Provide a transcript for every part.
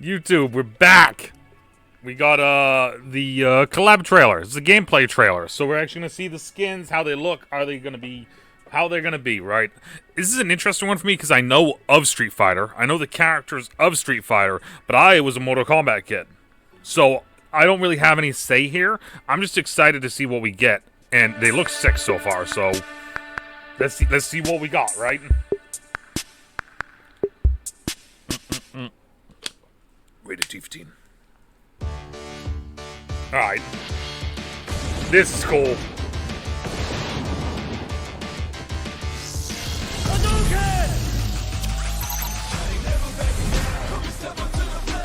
YouTube, we're back. We got the collab trailer. It's a gameplay trailer, so we're actually gonna see the skins, how they look, are they gonna be, how they're gonna be, right? This is an interesting one for me because I know of Street Fighter, I know the characters of Street Fighter, but I was a Mortal Kombat kid, so I don't really have any say here. I'm just excited to see what we get, and they look sick so far. So let's see what we got, right? Rated T15. Alright. This is cool.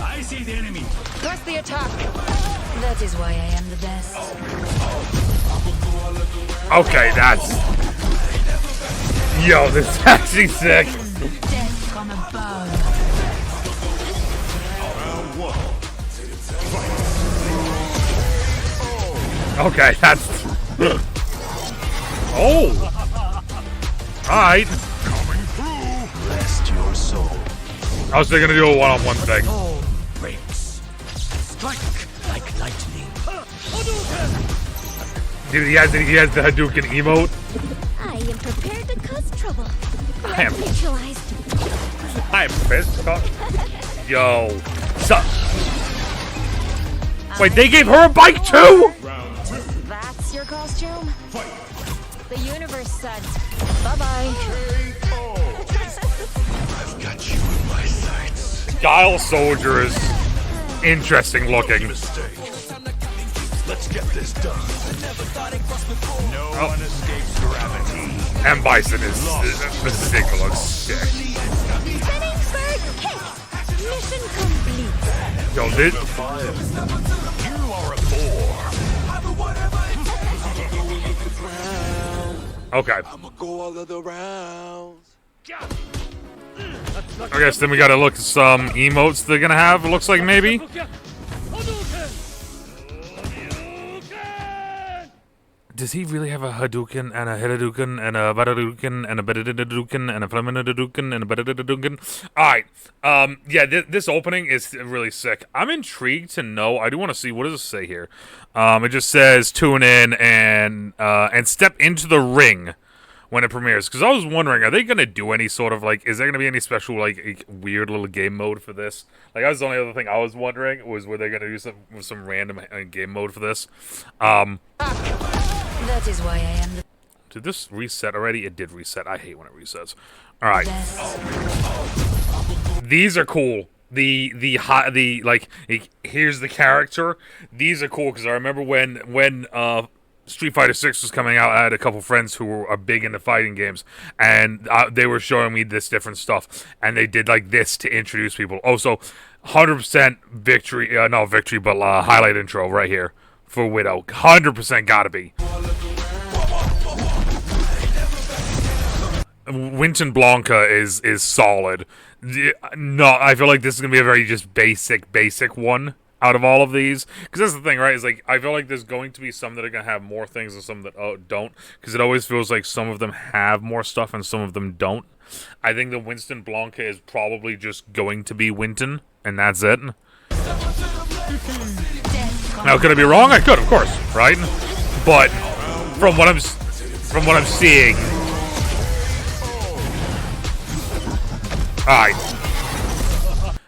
I see the enemy. Press the attack. That is why I am the best. Okay, that's... Yo, this is actually sick. Death on a bow. Okay, that's... Oh! Alright. Coming through. Rest your soul. I was gonna do a one-on-one thing. All breaks. Strike like lightning. Dude, he has the Hadouken emote. I am prepared to cause trouble. I am- Neutralized. I'm pissed. Yo. So wait, they gave her a bike too? That's your costume? The universe said bye-bye. I've got you in my sights. Guile Soldier is interesting looking. Mistake. Let's get this done. No one escapes gravity. And Bison is the signal looks sick. Spinning bird kick. Mission complete. Yo, this You are a bore. okay. I'ma go all of the rounds. I guess then we gotta look at some emotes they're gonna have, it looks like maybe. Does he really have a Hadouken and a Hiradouken and a Badadouken and a Bedadouken and a Flaminadouken and a Bedadouken? Alright, yeah, this opening is really sick. I'm intrigued to know, I do want to see, what does it say here? It just says tune in and step into the ring when it premieres. Because I was wondering, are they going to do any sort of, like, is there going to be any special, like, weird little game mode for this? Like, that was the only other thing I was wondering, was were they going to do some random game mode for this? That is why I am the Did this reset already? It did reset. I hate when it resets. Alright. best. These are cool. Here's the character. These are cool because I remember when Street Fighter 6 was coming out, I had a couple friends who are big into fighting games, and they were showing me this different stuff, and they did like this to introduce people. Oh, so 100% victory, not victory, but highlight intro right here for Widow. 100% gotta be. Winton Blanca is solid. No, I feel like this is gonna be a very just basic one out of all of these. Because that's the thing, right? Is like I feel like there's going to be some that are gonna have more things and some that don't. Because it always feels like some of them have more stuff and some of them don't. I think the Winston Blanca is probably just going to be Winton, and that's it. Now, could I be wrong? I could, of course, right? But from what I'm seeing. Alright.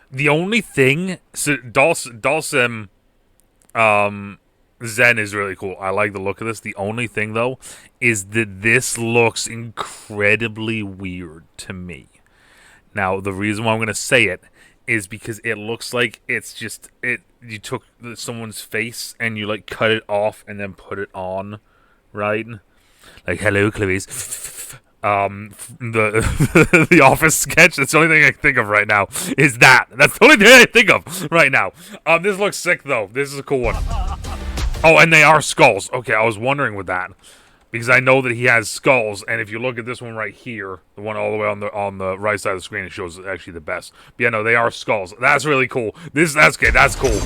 The only thing... So Dalsim Zen is really cool. I like the look of this. The only thing, though, is that this looks incredibly weird to me. Now, the reason why I'm going to say it is because it looks like it's just... You took someone's face and you, like, cut it off and then put it on, right? Like, hello, Clarice. The Office sketch. That's the only thing I can think of right now. Is that? That's the only thing I think of right now. This looks sick though. This is a cool one. Oh, and they are skulls. Okay, I was wondering with that because I know that he has skulls, and if you look at this one right here, the one all the way on the right side of the screen, it shows actually the best. But yeah, no, they are skulls. That's really cool. That's okay. That's cool.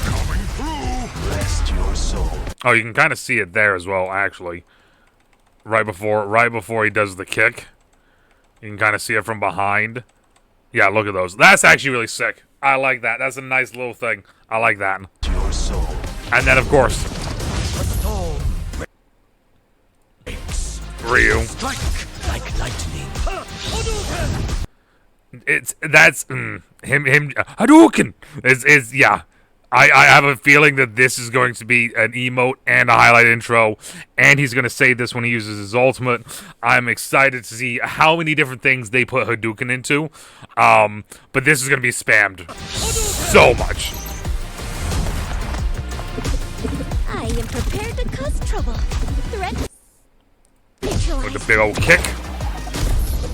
Coming through. Rest your soul. Oh, you can kind of see it there as well, actually. Right before he does the kick. You can kind of see it from behind. Yeah, look at those. That's actually really sick. I like that. That's a nice little thing. I like that. Your soul. And then, of course, Ryu. Strike like lightning. That's him Hadouken is yeah. I have a feeling that this is going to be an emote and a highlight intro, and he's going to say this when he uses his ultimate. I'm excited to see how many different things they put Hadouken into, but this is going to be spammed so much. I am prepared to cause trouble. Threat neutralized. With a big old kick.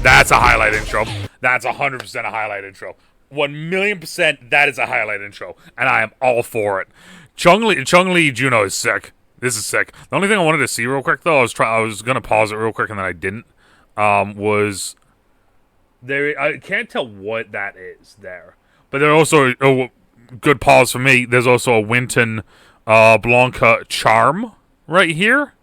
That's a highlight intro. That's 100% a highlight intro. 1,000,000% that is a highlight intro, and I am all for it. Chun-Li Juno is sick. This is sick. The only thing I wanted to see real quick, though, I was gonna pause it real quick, and then I didn't. Was there? I can't tell what that is there, but there also good pause for me. There's also a Winton Blanca charm right here.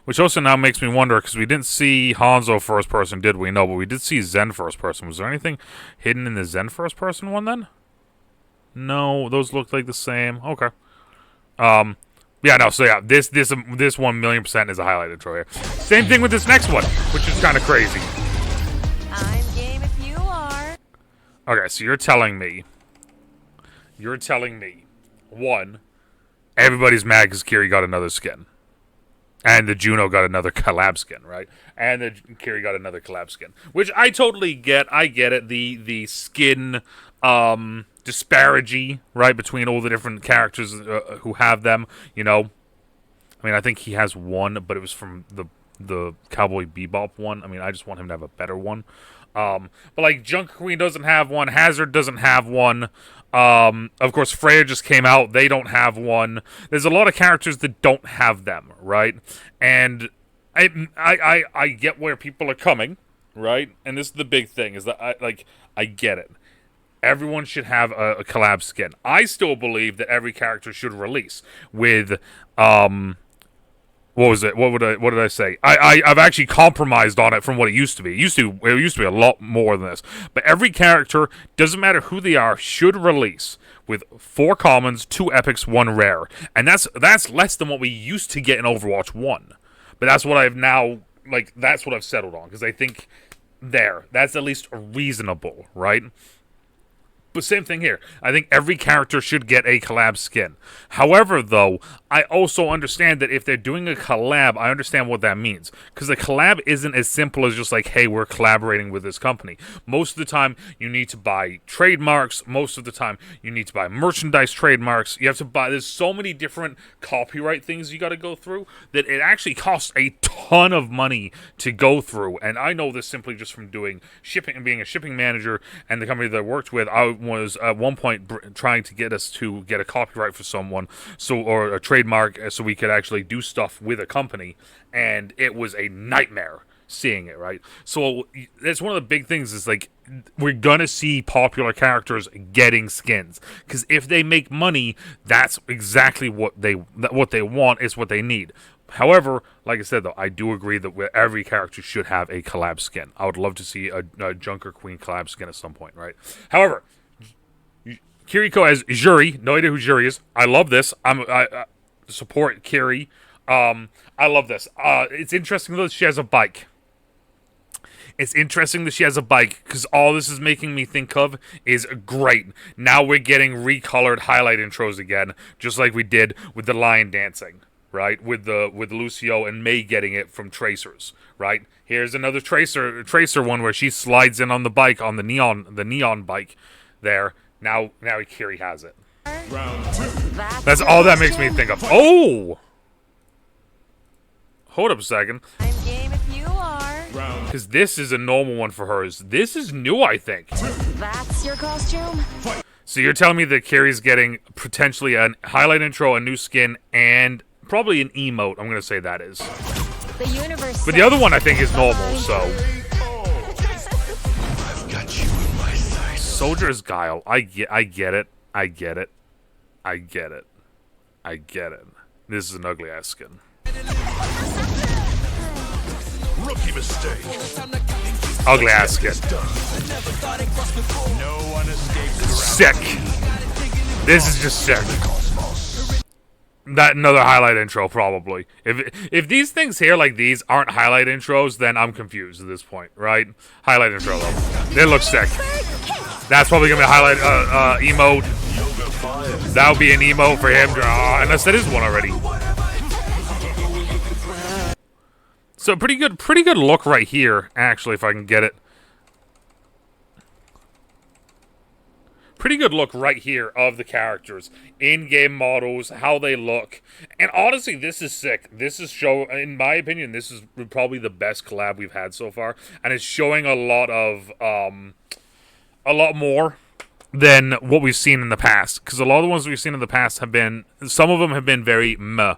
Which also now makes me wonder, because we didn't see Hanzo first person, did we? No, but we did see Zen first person. Was there anything hidden in the Zen first person one then? No, those look like the same. Okay. Yeah, no, so yeah, this 1,000,000% is a highlight intro here. Same thing with this next one, which is kind of crazy. I'm game if you are. Okay, so you're telling me, one, everybody's mad because Kiri got another skin. And the Juno got another collab skin, right? And the Kiri got another collab skin, which I totally get. I get it. The skin disparity, right, between all the different characters who have them. You know, I mean, I think he has one, but it was from the Cowboy Bebop one. I mean, I just want him to have a better one. But like Junker Queen doesn't have one. Hazard doesn't have one. Of course, Freya just came out. They don't have one. There's a lot of characters that don't have them, right? And I get where people are coming, right? And this is the big thing, is that I get it. Everyone should have a collab skin. I still believe that every character should release with what was it? What did I say? I've actually compromised on it from what it used to be. It used to be a lot more than this. But every character, doesn't matter who they are, should release with 4 commons, 2 epics, 1 rare. And that's less than what we used to get in Overwatch 1. But that's what I've now, that's what I've settled on, because I think that's at least reasonable, right? But same thing here. I think every character should get a collab skin. However, though, I also understand that if they're doing a collab, I understand what that means. Because a collab isn't as simple as just like, hey, we're collaborating with this company. Most of the time, you need to buy trademarks. Most of the time, you need to buy merchandise trademarks. You have to buy... There's so many different copyright things you got to go through that it actually costs a ton of money to go through. And I know this simply just from doing shipping and being a shipping manager, and the company that I worked with, I was at one point trying to get us to get a copyright for someone, or a trademark, so we could actually do stuff with a company, and it was a nightmare seeing it, right? So that's one of the big things, is like, we're gonna see popular characters getting skins, because if they make money, that's exactly what they want, is what they need. However, like I said, though, I do agree that every character should have a collab skin. I would love to see a Junker Queen collab skin at some point, right? However, Kiriko as Juri. No idea who Juri is. I love this. I support Kiri. I love this. It's interesting, though, that she has a bike. It's interesting that she has a bike, because all this is making me think of is great. Now we're getting recolored highlight intros again, just like we did with the lion dancing, right? With Lucio and Mei getting it from Tracers, right? Here's another Tracer one where she slides in on the bike, on the neon bike there. Now Kiri has it. That's all that makes me think of. Oh! Hold up a second. I'm game if you are. Because this is a normal one for hers. This is new, I think. That's your costume? So you're telling me that Kiri's getting potentially a highlight intro, a new skin, and probably an emote. I'm going to say that is. The universe. But the other one I think is normal, so... I've got you in my sights. Soldier's Guile. I get it. This is an ugly ass skin. Rookie mistake. Ugly ass skin. Sick. This is just sick. That another highlight intro probably. If these things here like these aren't highlight intros, then I'm confused at this point, right? Highlight intro though. They look sick. That's probably gonna be a highlight emote. That would be an emote for him. Unless that is one already. So pretty good look right here, actually, if I can get it. Pretty good look right here of the characters, in-game models, how they look, and honestly, this is sick. This is in my opinion, this is probably the best collab we've had so far, and it's showing a lot more than what we've seen in the past. Because a lot of the ones we've seen in the past have been, some of them have been very meh.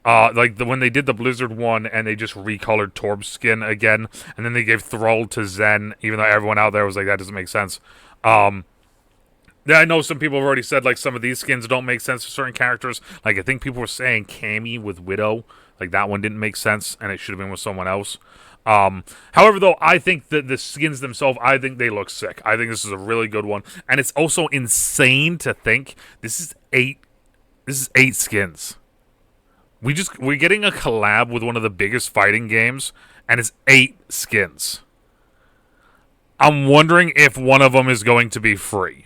Like when they did the Blizzard one and they just recolored Torb's skin again, and then they gave Thrall to Zen, even though everyone out there was like, that doesn't make sense. Yeah, I know some people have already said, like, some of these skins don't make sense for certain characters. Like, I think people were saying Cammy with Widow. Like, that one didn't make sense, and it should have been with someone else. However, though, I think that the skins themselves, I think they look sick. I think this is a really good one. And it's also insane to think this is 8 skins. We're getting a collab with one of the biggest fighting games, and it's 8 skins. I'm wondering if one of them is going to be free.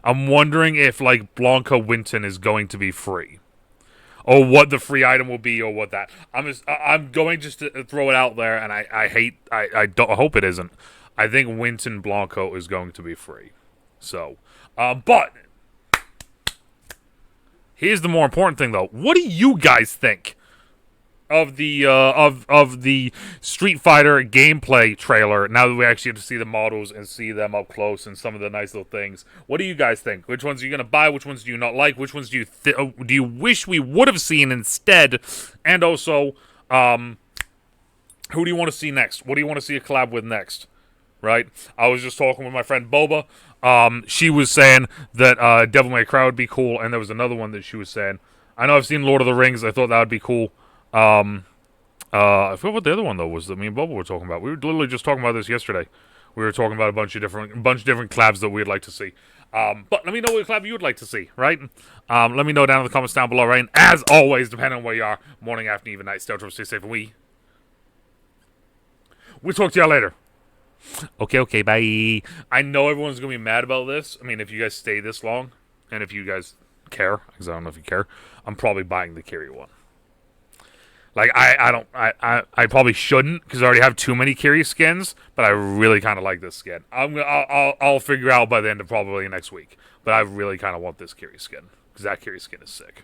I'm wondering if, like, Blanca Winton is going to be free. Or what the free item will be, or what that. I'm going just to throw it out there, and I hope it isn't. I think Winton Blanco is going to be free. So, but here's the more important thing, though. What do you guys think of the of the Street Fighter gameplay trailer? Now that we actually get to see the models and see them up close and some of the nice little things, what do you guys think? Which ones are you gonna buy? Which ones do you not like? Which ones do you wish we would have seen instead? And also, who do you want to see next? What do you want to see a collab with next? Right? I was just talking with my friend Boba. She was saying that Devil May Cry would be cool, and there was another one that she was saying. I know I've seen Lord of the Rings. I thought that would be cool. I forgot what the other one though was that me and Boba were talking about. We were literally just talking about this yesterday. We were talking about a bunch of different collabs that we'd like to see. But let me know what collab you would like to see, right? Let me know down in the comments down below, right? And as always, depending on where you are, morning, afternoon, even night, stay out, stay safe, and we'll talk to y'all later. Okay, bye. I know everyone's gonna be mad about this. I mean, if you guys stay this long, and if you guys care, because I don't know if you care, I'm probably buying the Kiri one. Like, I probably shouldn't, because I already have too many Kiri skins, but I really kind of like this skin. I'll figure out by the end of probably next week, but I really kind of want this Kiri skin, because that Kiri skin is sick.